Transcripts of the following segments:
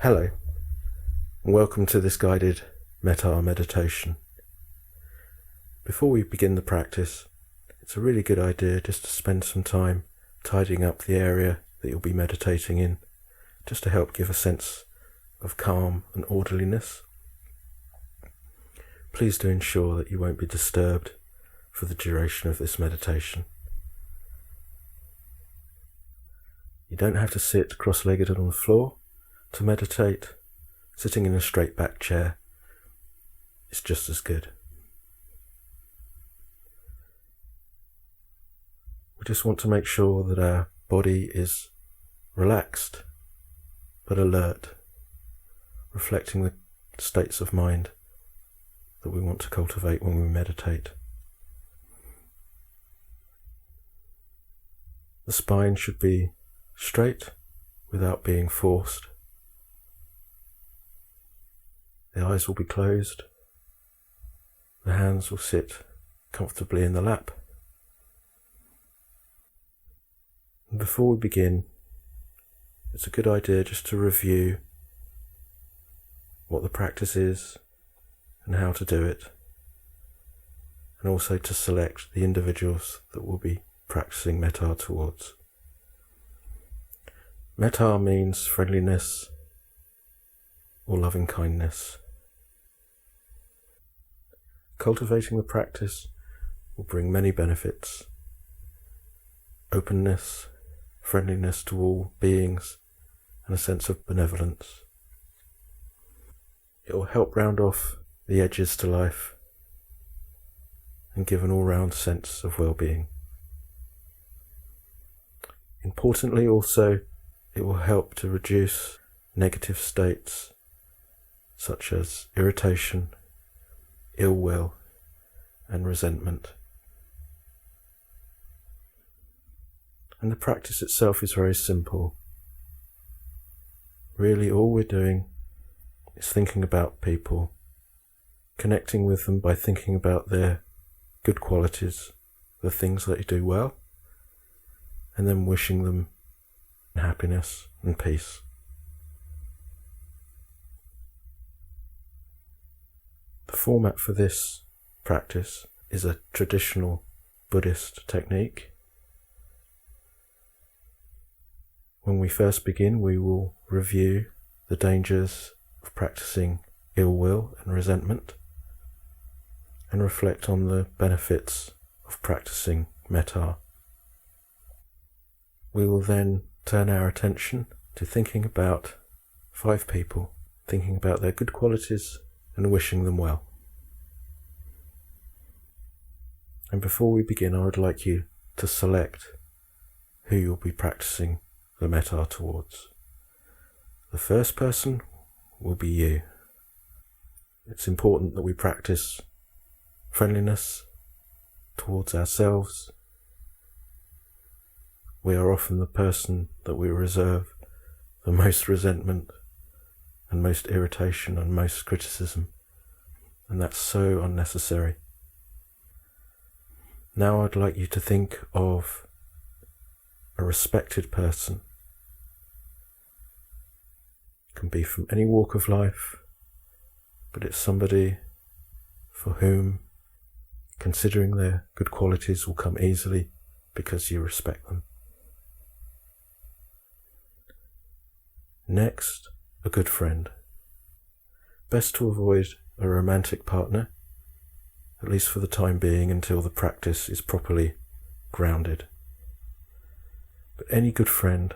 Hello, and welcome to this guided Metta meditation. Before we begin the practice, it's a really good idea just to spend some time tidying up the area that you'll be meditating in, just to help give a sense of calm and orderliness. Please do ensure that you won't be disturbed for the duration of this meditation. You don't have to sit cross-legged on the floor to meditate. Sitting in a straight back chair is just as good. We just want to make sure that our body is relaxed but alert, reflecting the states of mind that we want to cultivate when we meditate. The spine should be straight without being forced. The eyes will be closed. The hands will sit comfortably in the lap. And before we begin, it's a good idea just to review what the practice is and how to do it, and also to select the individuals that we'll be practicing metta towards. Metta means friendliness or loving kindness. Cultivating the practice will bring many benefits: openness, friendliness to all beings, and a sense of benevolence. It will help round off the edges to life and give an all-round sense of well-being. Importantly also, it will help to reduce negative states such as irritation, ill will, and resentment. And the practice itself is very simple. Really, all we're doing is thinking about people, connecting with them by thinking about their good qualities, the things that they do well, and then wishing them happiness and peace. The format for this practice is a traditional Buddhist technique. When we first begin, we will review the dangers of practicing ill will and resentment, and reflect on the benefits of practicing metta. We will then turn our attention to thinking about 5 people, thinking about their good qualities and wishing them well. And before we begin, I would like you to select who you'll be practicing the metta towards. The first person will be you. It's important that we practice friendliness towards ourselves. We are often the person that we reserve the most resentment and most irritation and most criticism, and that's so unnecessary. Now I'd like you to think of a respected person. It can be from any walk of life, but it's somebody for whom considering their good qualities will come easily because you respect them. Next, a good friend. Best to avoid a romantic partner, at least for the time being, until the practice is properly grounded. But any good friend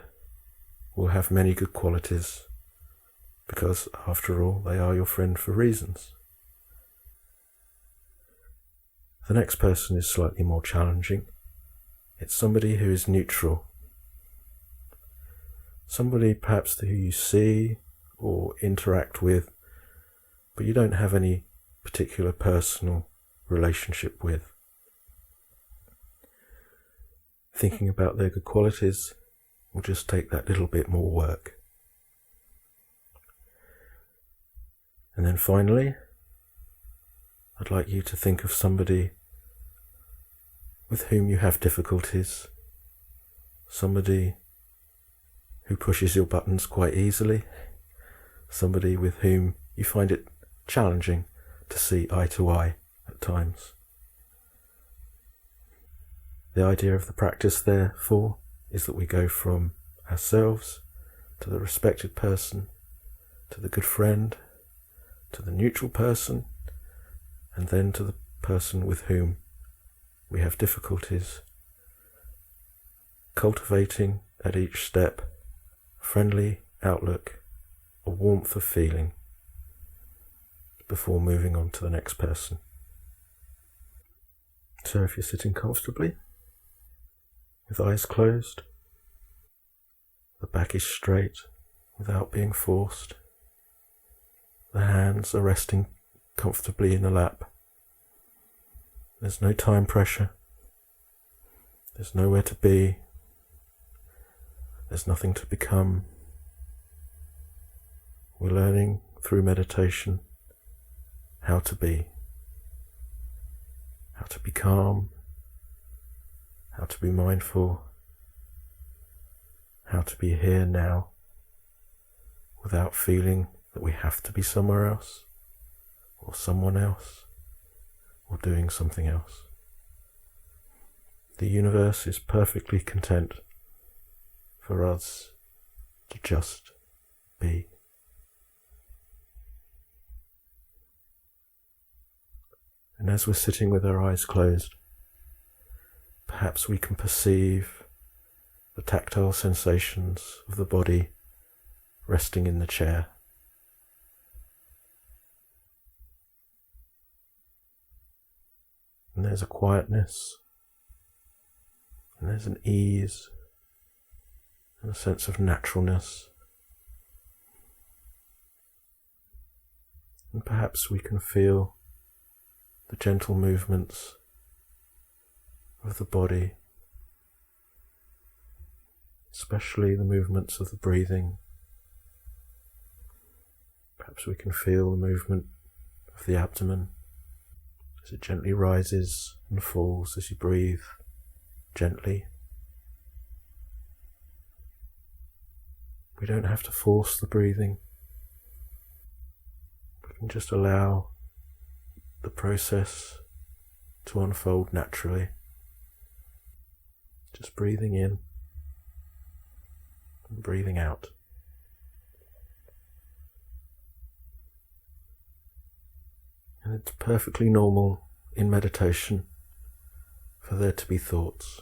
will have many good qualities, because after all, they are your friend for reasons. The next person is slightly more challenging. It's somebody who is neutral. Somebody perhaps who you see or interact with, but you don't have any particular personal relationship with. Thinking about their good qualities will just take that little bit more work. And then finally, I'd like you to think of somebody with whom you have difficulties, somebody who pushes your buttons quite easily, somebody with whom you find it challenging to see eye to eye at times. The idea of the practice, therefore, is that we go from ourselves to the respected person, to the good friend, to the neutral person, and then to the person with whom we have difficulties, cultivating at each step a friendly outlook, a warmth of feeling, before moving on to the next person. So if you're sitting comfortably, with eyes closed, the back is straight without being forced, the hands are resting comfortably in the lap. There's no time pressure, there's nowhere to be, there's nothing to become. We're learning through meditation how to be calm, how to be mindful, how to be here now, without feeling that we have to be somewhere else, or someone else, or doing something else. The universe is perfectly content for us to just be. And as we're sitting with our eyes closed, perhaps we can perceive the tactile sensations of the body resting in the chair. And there's a quietness, and there's an ease, and a sense of naturalness. And perhaps we can feel the gentle movements of the body, especially the movements of the breathing. Perhaps we can feel the movement of the abdomen as it gently rises and falls as you breathe gently. We don't have to force the breathing. We can just allow the process to unfold naturally. Just breathing in and breathing out. And it's perfectly normal in meditation for there to be thoughts.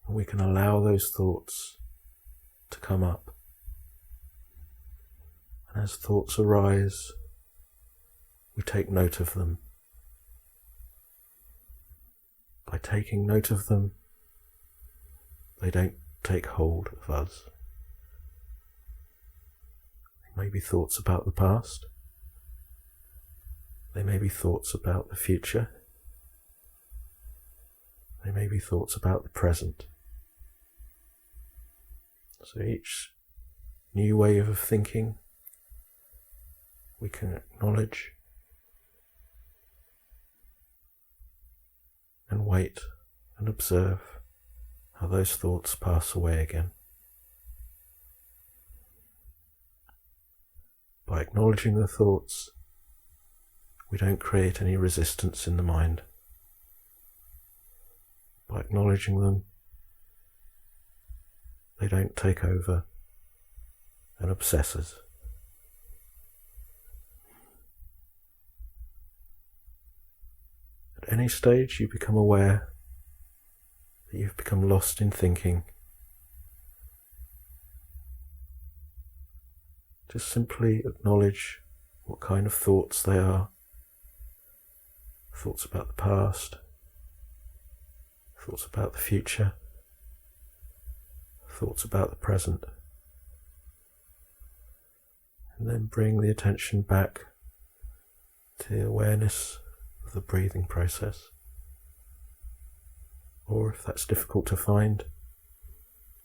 And we can allow those thoughts to come up. And as thoughts arise, we take note of them. By taking note of them, they don't take hold of us. They may be thoughts about the past. They may be thoughts about the future. They may be thoughts about the present. So each new wave of thinking we can acknowledge and wait and observe how those thoughts pass away again. By acknowledging the thoughts, we don't create any resistance in the mind. By acknowledging them, they don't take over and obsess us. At any stage you become aware that you've become lost in thinking, just simply acknowledge what kind of thoughts they are. Thoughts about the past, thoughts about the future, thoughts about the present. And then bring the attention back to the awareness of the breathing process. Or if that's difficult to find,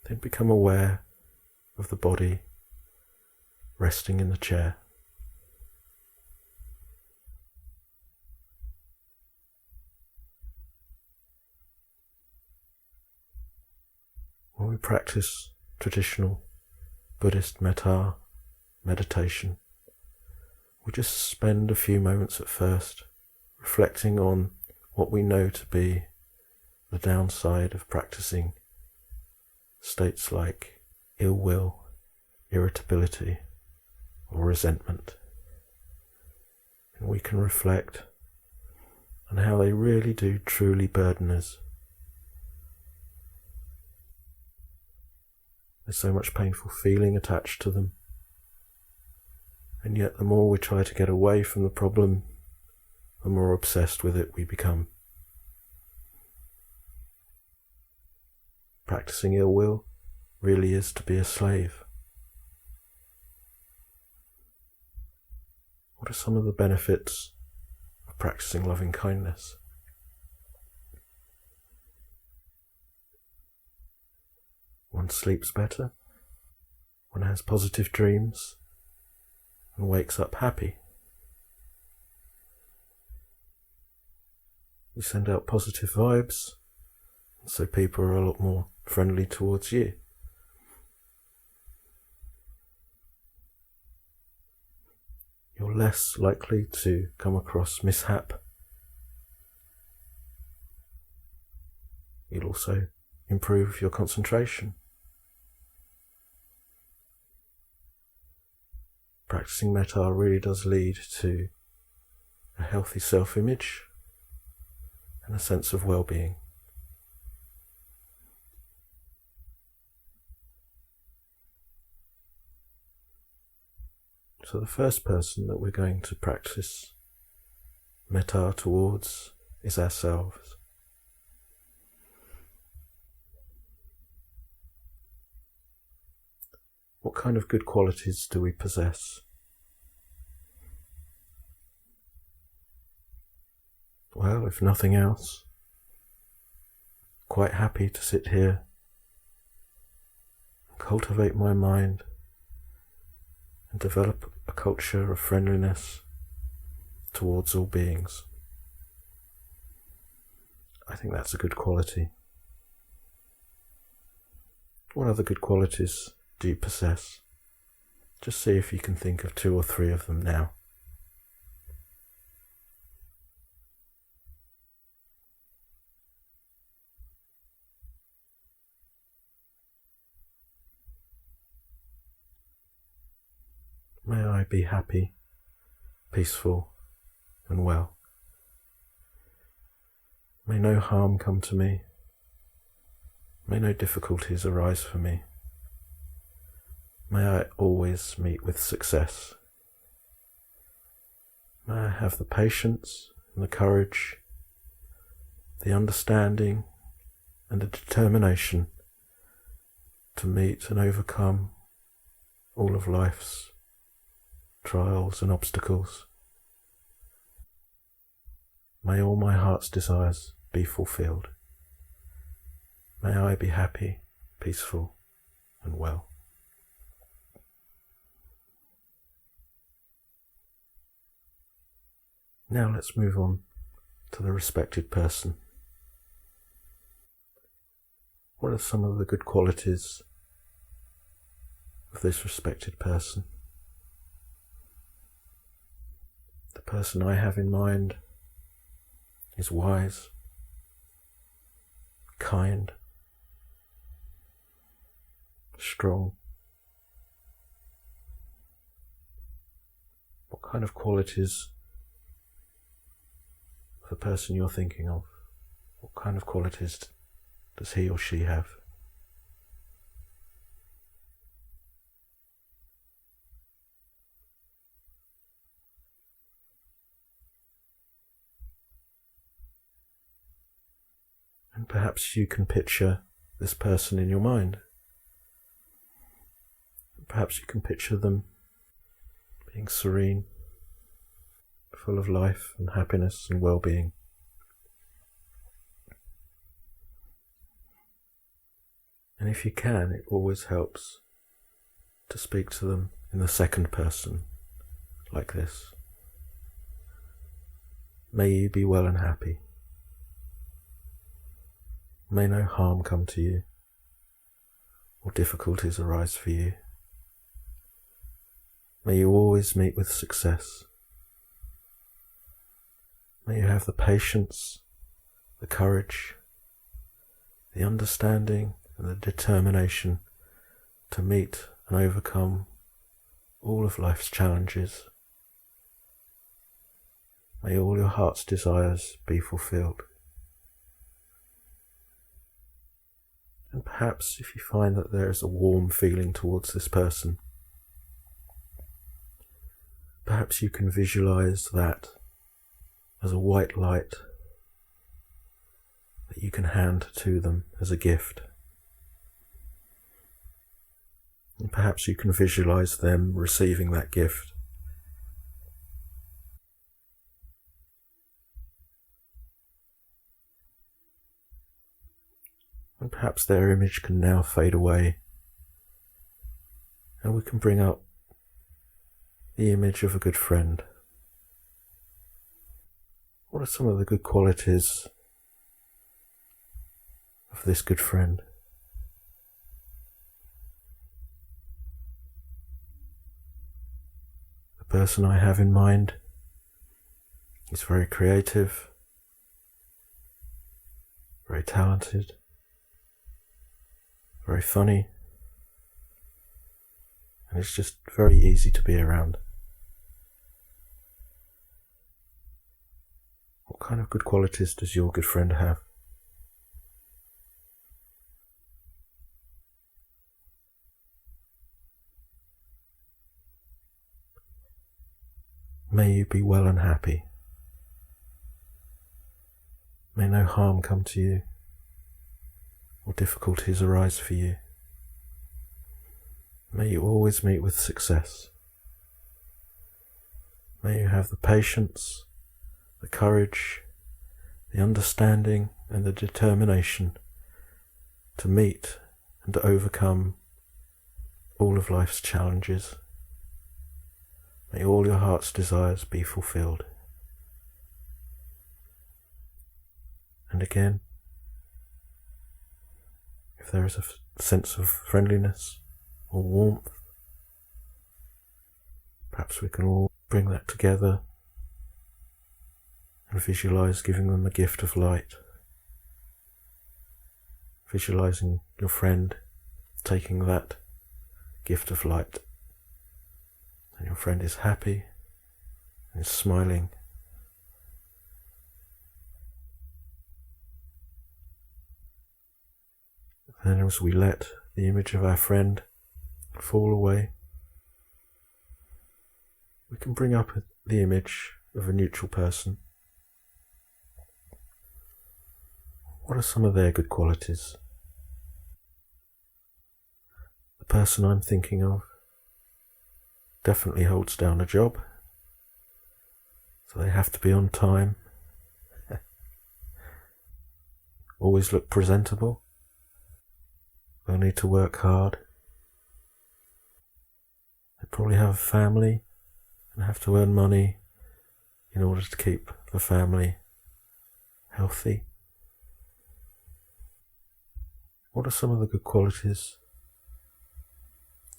then become aware of the body resting in the chair. When we practice traditional Buddhist metta meditation, we just spend a few moments at first reflecting on what we know to be the downside of practicing states like ill will, irritability, or resentment. And we can reflect on how they really do truly burden us. There's so much painful feeling attached to them, and yet the more we try to get away from the problem, the more obsessed with it we become. Practicing ill will really is to be a slave. What are some of the benefits of practicing loving kindness? One sleeps better, one has positive dreams, and wakes up happy. You send out positive vibes, so people are a lot more friendly towards you. You're less likely to come across mishap. You'll also improve your concentration. Practicing metta really does lead to a healthy self-image and a sense of well-being. So the first person that we're going to practice metta towards is ourselves. What kind of good qualities do we possess? Well, if nothing else, quite happy to sit here and cultivate my mind and develop a culture of friendliness towards all beings. I think that's a good quality. What other good qualities do you possess? Just see if you can think of 2 or 3 of them now. May I be happy, peaceful, and well. May no harm come to me. May no difficulties arise for me. May I always meet with success. May I have the patience and the courage, the understanding and the determination to meet and overcome all of life's trials and obstacles. May all my heart's desires be fulfilled. May I be happy, peaceful, and well. Now let's move on to the respected person. What are some of the good qualities of this respected person? The person I have in mind is wise, kind, strong. What kind of qualities of the person you're thinking of? What kind of qualities does he or she have? And perhaps you can picture this person in your mind. Perhaps you can picture them being serene, full of life and happiness and well-being. And if you can, it always helps to speak to them in the second person, like this. May you be well and happy. May no harm come to you, or difficulties arise for you. May you always meet with success. May you have the patience, the courage, the understanding and the determination to meet and overcome all of life's challenges. May all your heart's desires be fulfilled. And perhaps if you find that there is a warm feeling towards this person, perhaps you can visualize that as a white light that you can hand to them as a gift. And perhaps you can visualize them receiving that gift. And perhaps their image can now fade away, and we can bring up the image of a good friend. What are some of the good qualities of this good friend? The person I have in mind is very creative, very talented, very funny, and it's just very easy to be around. What kind of good qualities does your good friend have? May you be well and happy. May no harm come to you or difficulties arise for you. May you always meet with success. May you have the patience, the courage, the understanding and the determination to meet and to overcome all of life's challenges. May all your heart's desires be fulfilled. And again, if there is a sense of friendliness or warmth, perhaps we can all bring that together and visualize giving them a gift of light. Visualizing your friend taking that gift of light, and your friend is happy and is smiling. Then as we let the image of our friend fall away, we can bring up the image of a neutral person. What are some of their good qualities? The person I'm thinking of definitely holds down a job, so they have to be on time, always look presentable. They'll need to work hard. They probably have a family and have to earn money in order to keep the family healthy. What are some of the good qualities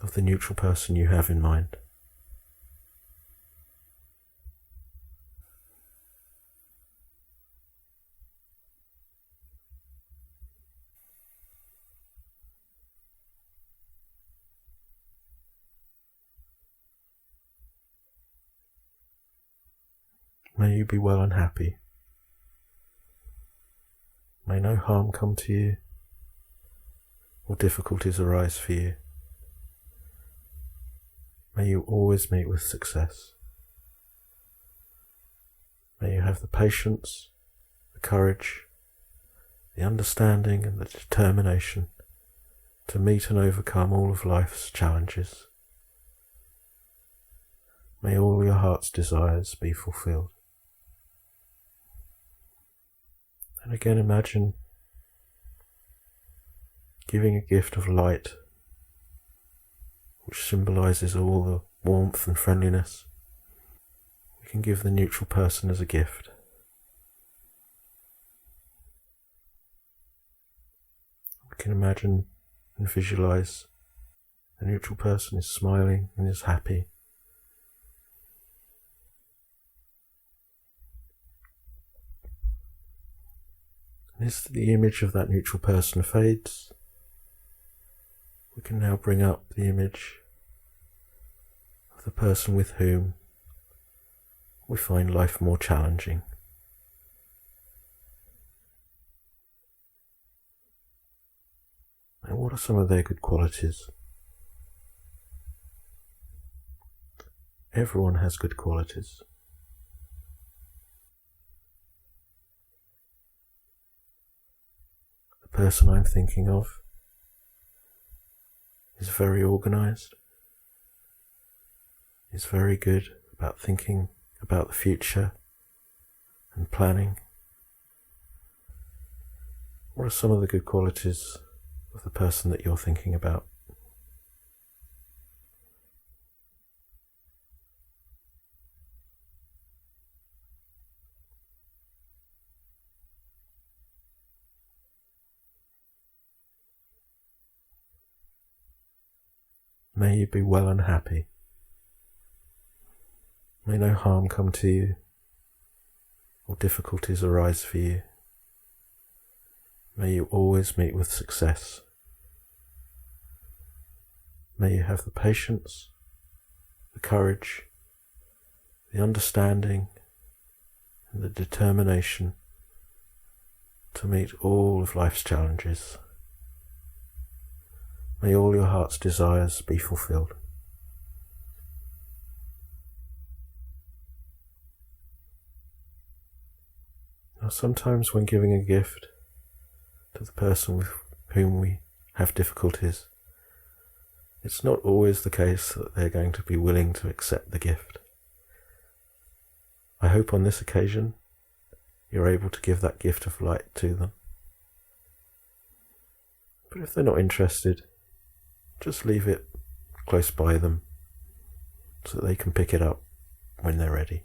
of the neutral person you have in mind? May you be well and happy. May no harm come to you or difficulties arise for you. May you always meet with success. May you have the patience, the courage, the understanding and the determination to meet and overcome all of life's challenges. May all your heart's desires be fulfilled. And again, imagine giving a gift of light, which symbolizes all the warmth and friendliness. We can give the neutral person as a gift. We can imagine and visualize the neutral person is smiling and is happy And as the image of that neutral person fades, we can now bring up the image of the person with whom we find life more challenging. And what are some of their good qualities? Everyone has good qualities. The person I'm thinking of is very organized, is very good about thinking about the future and planning. What are some of the good qualities of the person that you're thinking about? May you be well and happy. May no harm come to you or difficulties arise for you. May you always meet with success. May you have the patience, the courage, the understanding, and the determination to meet all of life's challenges. May all your heart's desires be fulfilled. Now, sometimes when giving a gift to the person with whom we have difficulties, it's not always the case that they're going to be willing to accept the gift. I hope on this occasion you're able to give that gift of light to them. But if they're not interested, just leave it close by them so that they can pick it up when they're ready.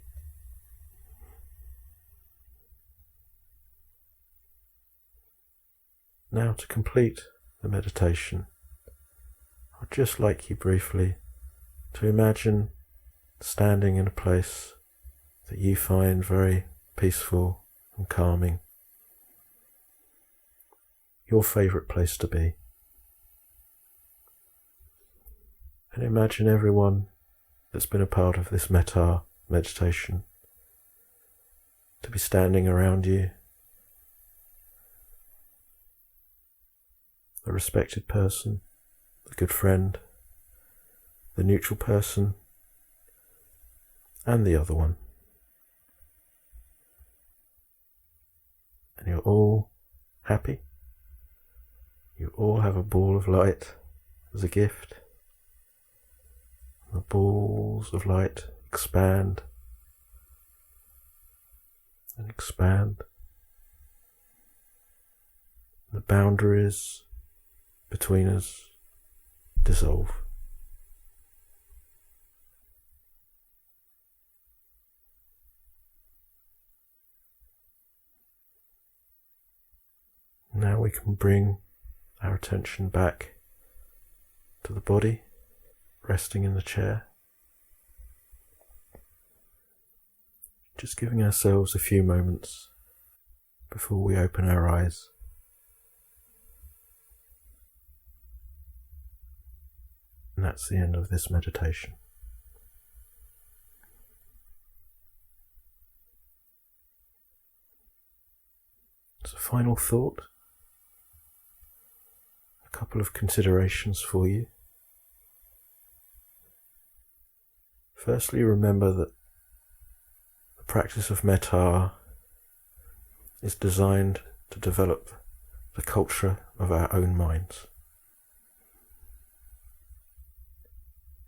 Now, to complete the meditation, I'd just like you briefly to imagine standing in a place that you find very peaceful and calming, your favourite place to be. And imagine everyone that's been a part of this metta meditation to be standing around you. The respected person, the good friend, the neutral person, and the other one. And you're all happy. You all have a ball of light as a gift. The balls of light expand and expand. The boundaries between us dissolve. Now we can bring our attention back to the body, resting in the chair. Just giving ourselves a few moments before we open our eyes. And that's the end of this meditation. As a final thought, a couple of considerations for you. Firstly, remember that the practice of metta is designed to develop the culture of our own minds.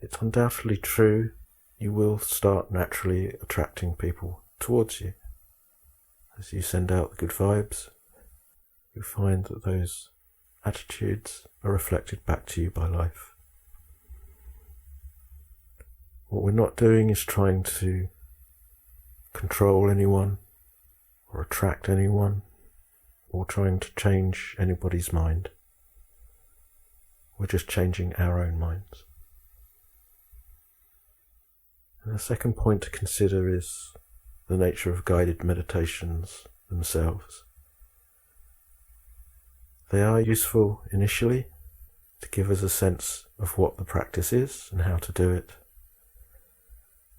It's undoubtedly true you will start naturally attracting people towards you. As you send out the good vibes, you find that those attitudes are reflected back to you by life. What we're not doing is trying to control anyone or attract anyone or trying to change anybody's mind. We're just changing our own minds. And the second point to consider is the nature of guided meditations themselves. They are useful initially to give us a sense of what the practice is and how to do it.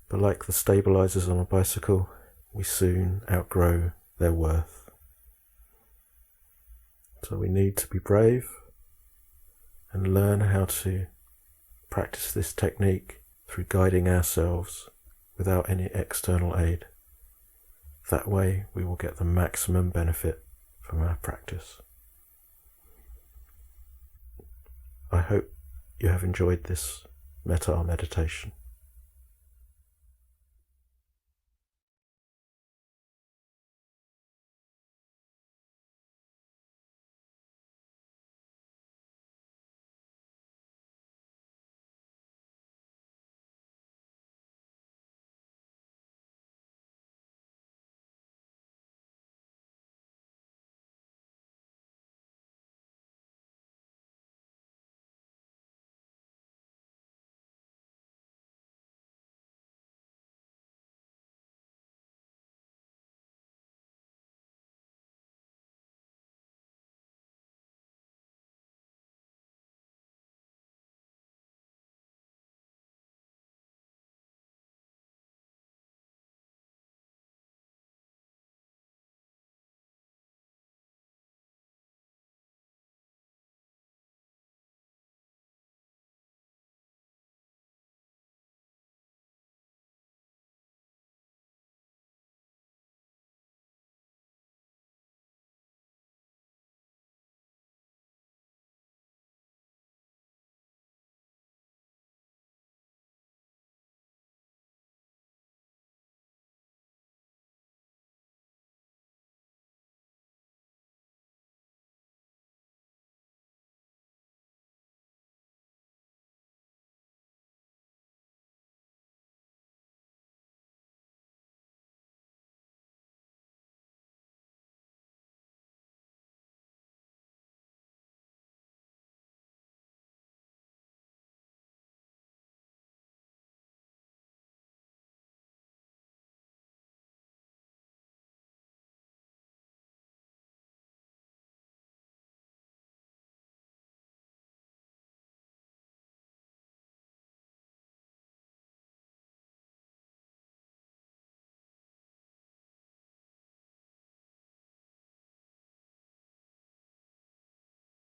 But like the stabilizers on a bicycle, we soon outgrow their worth. So we need to be brave and learn how to practice this technique through guiding ourselves without any external aid. That way we will get the maximum benefit from our practice. I hope you have enjoyed this metta meditation.